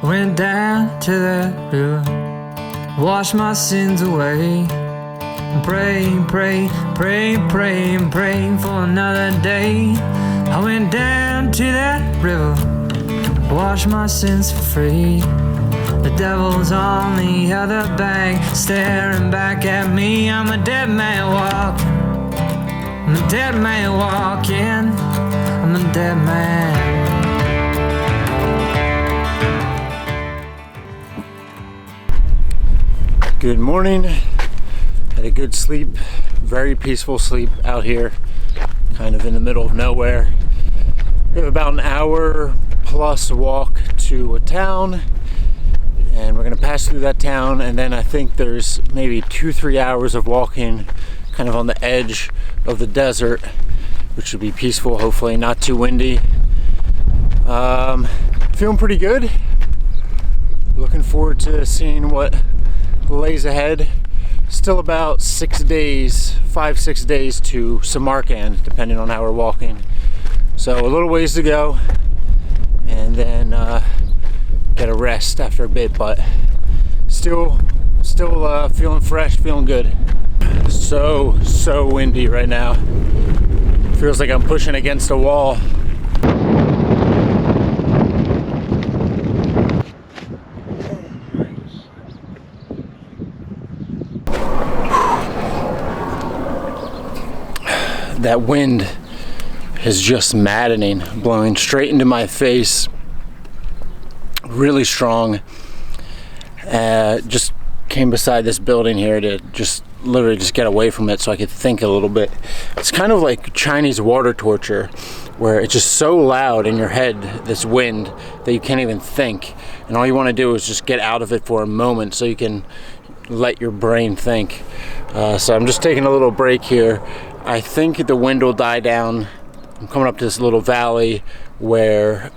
Went down to the river, washed my sins away. Praying, praying, praying, praying, praying for another day. I went down to that river, washed my sins for free. The devil's on the other bank, staring back at me. I'm a dead man walking, I'm a dead man walking, I'm a dead man. Good morning. Had a good sleep, very peaceful sleep out here, kind of in the middle of nowhere. We have about an hour plus walk to a town, and we're gonna pass through that town, and then I think there's maybe 2-3 hours of walking kind of on the edge of the desert, which should be peaceful, hopefully not too windy. Feeling pretty good. Looking forward to seeing what lays ahead. Still about 5-6 days to Samarkand, depending on how we're walking. So a little ways to go, and then get a rest after a bit, but still feeling fresh, feeling good. So windy right now. Feels like I'm pushing against a wall. That wind is just maddening, blowing straight into my face, really strong. Just came beside this building here to literally get away from it so I could think a little bit. It's kind of like Chinese water torture, where it's just so loud in your head, this wind, that you can't even think. And all you want to do is just get out of it for a moment so you can let your brain think. So I'm just taking a little break here. I think the wind will die down. I'm coming up to this little valley where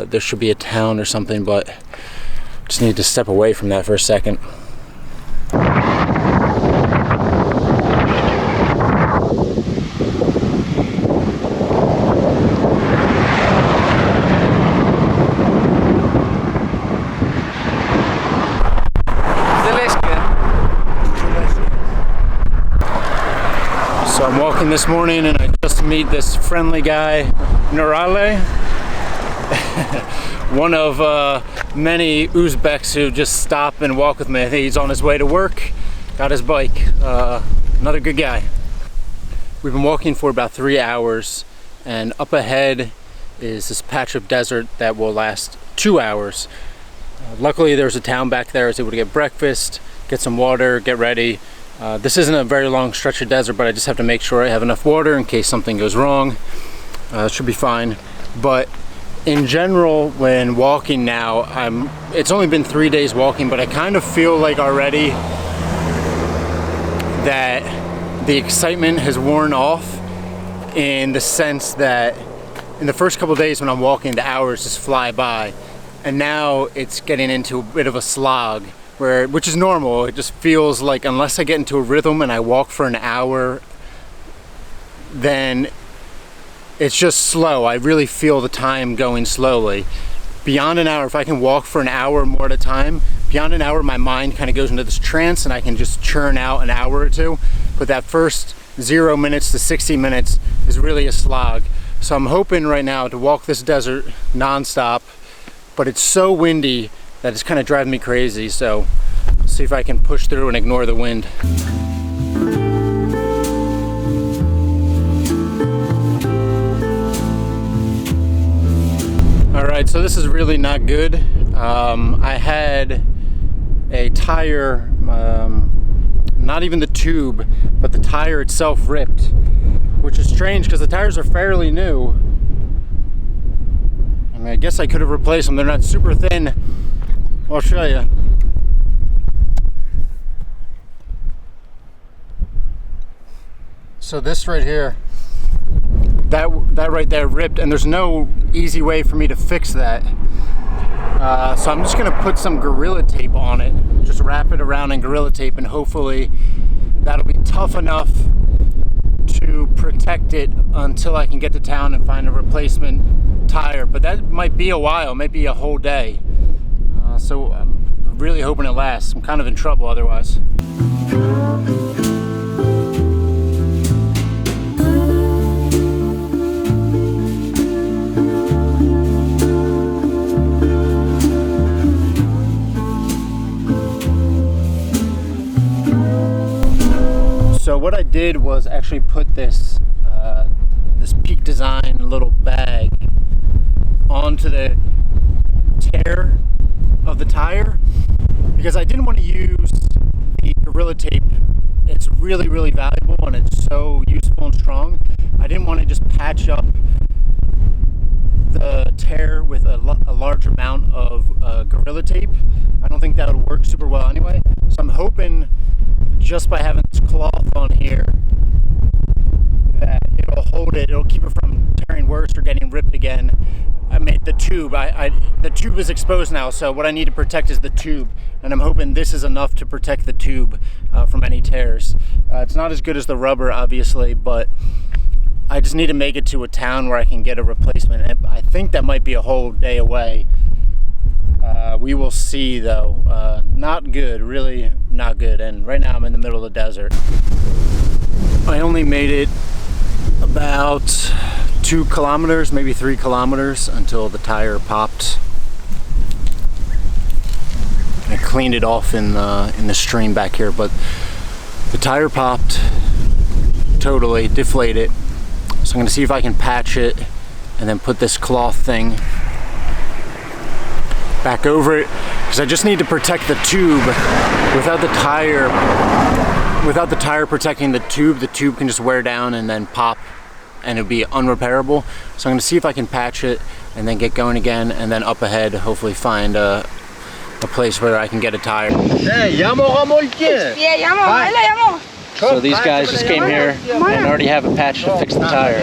there should be a town or something, but just need to step away from that for a second. So I'm walking this morning and I just meet this friendly guy, Nurale, one of many Uzbeks who just stop and walk with me. I think he's on his way to work, got his bike. Another good guy. We've been walking for about 3 hours, and up ahead is this patch of desert that will last 2 hours. Luckily there's a town back there. I was able to get breakfast, get some water, get ready. This isn't a very long stretch of desert, but I just have to make sure I have enough water in case something goes wrong. It should be fine. But in general, when walking now, it's only been 3 days walking, but I kind of feel like already that the excitement has worn off, in the sense that in the first couple of days when I'm walking, the hours just fly by, and now it's getting into a bit of a slog. Which is normal. It just feels like unless I get into a rhythm and I walk for an hour, then it's just slow. I really feel the time going slowly. Beyond an hour, if I can walk for an hour more at a time, beyond an hour my mind kind of goes into this trance and I can just churn out an hour or two. But that first 0 minutes to 60 minutes is really a slog. So I'm hoping right now to walk this desert non-stop, but it's so windy that it's kind of driving me crazy, so see if I can push through and ignore the wind. Alright, so this is really not good. I had a tire, not even the tube, but the tire itself ripped, which is strange because the tires are fairly new. I mean, I guess I could have replaced them. They're not super thin. I'll show you. So this right here that right there ripped, and there's no easy way for me to fix that. So I'm just gonna put some Gorilla Tape on it, just wrap it around in Gorilla Tape, and hopefully that'll be tough enough to protect it until I can get to town and find a replacement tire. But that might be a while, maybe a whole day. So I'm really hoping it lasts. I'm kind of in trouble otherwise. So what I did was actually put this this Peak Design little bag onto the tear of the tire, because I didn't want to use the Gorilla Tape. It's really, really valuable and it's so useful and strong. I didn't want to just patch up the tear with a large amount of Gorilla Tape. I don't think that would work super well anyway. So I'm hoping just by having this cloth on here that it'll hold it, it'll keep it from tearing worse or getting ripped again. I made the tube, the tube is exposed now, so what I need to protect is the tube, and I'm hoping this is enough to protect the tube from any tears. It's not as good as the rubber, obviously, but I just need to make it to a town where I can get a replacement. And I think that might be a whole day away. We will see though. Not good, really not good, and right now I'm in the middle of the desert. I only made it about 2 kilometers, maybe 3 kilometers until the tire popped. I cleaned it off in the stream back here, but the tire popped, totally deflated. So I'm gonna see if I can patch it and then put this cloth thing back over it, because I just need to protect the tube. Without the tire protecting the tube can just wear down and then pop and it'll be unrepairable. So I'm going to see if I can patch it and then get going again, and then up ahead hopefully find a place where I can get a tire. So these guys just came here and already have a patch to fix the tire.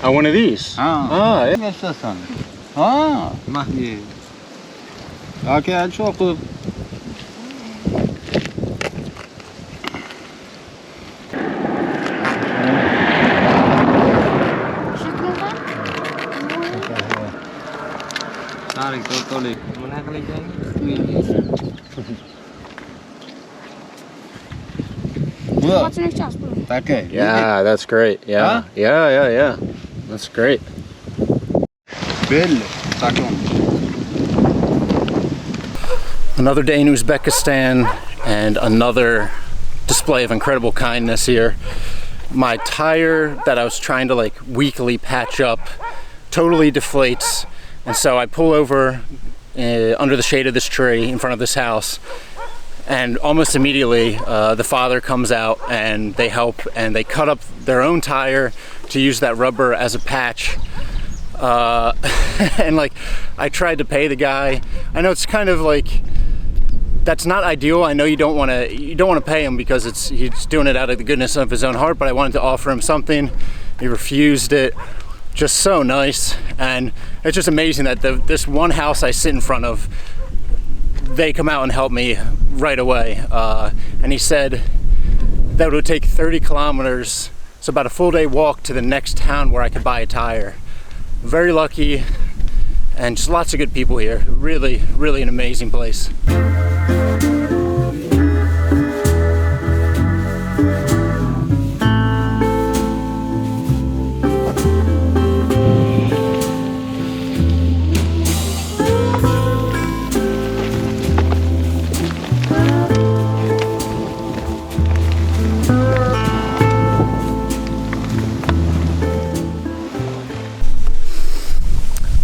Oh, one of these? Yeah, that's great. Yeah, yeah. That's great. Another day in Uzbekistan and another display of incredible kindness here. My tire that I was trying to like weekly patch up totally deflates, and so I pull over under the shade of this tree in front of this house, and almost immediately the father comes out and they help, and they cut up their own tire to use that rubber as a patch. And like, I tried to pay the guy. I know it's kind of like, that's not ideal. I know you don't want to pay him because he's doing it out of the goodness of his own heart, but I wanted to offer him something. He refused it. Just so nice. And it's just amazing that this one house I sit in front of, they come out and help me right away. And he said that it would take 30 kilometers, so about a full day walk to the next town where I could buy a tire. Very lucky, and just lots of good people here. Really, really an amazing place.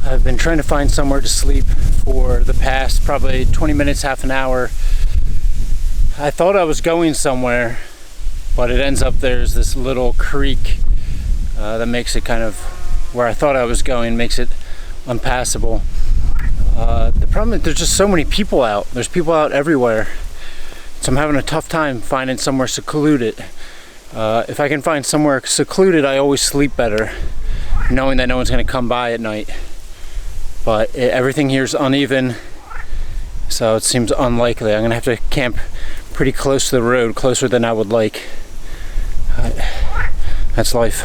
I've been trying to find somewhere to sleep for the past probably 20 minutes, half an hour. I thought I was going somewhere, but it ends up there's this little creek that makes it kind of, where I thought I was going, makes it unpassable. The problem is there's just so many people out. There's people out everywhere. So I'm having a tough time finding somewhere secluded. If I can find somewhere secluded, I always sleep better, knowing that no one's gonna come by at night. But everything here's uneven, so it seems unlikely. I'm gonna have to camp pretty close to the road, closer than I would like. That's life.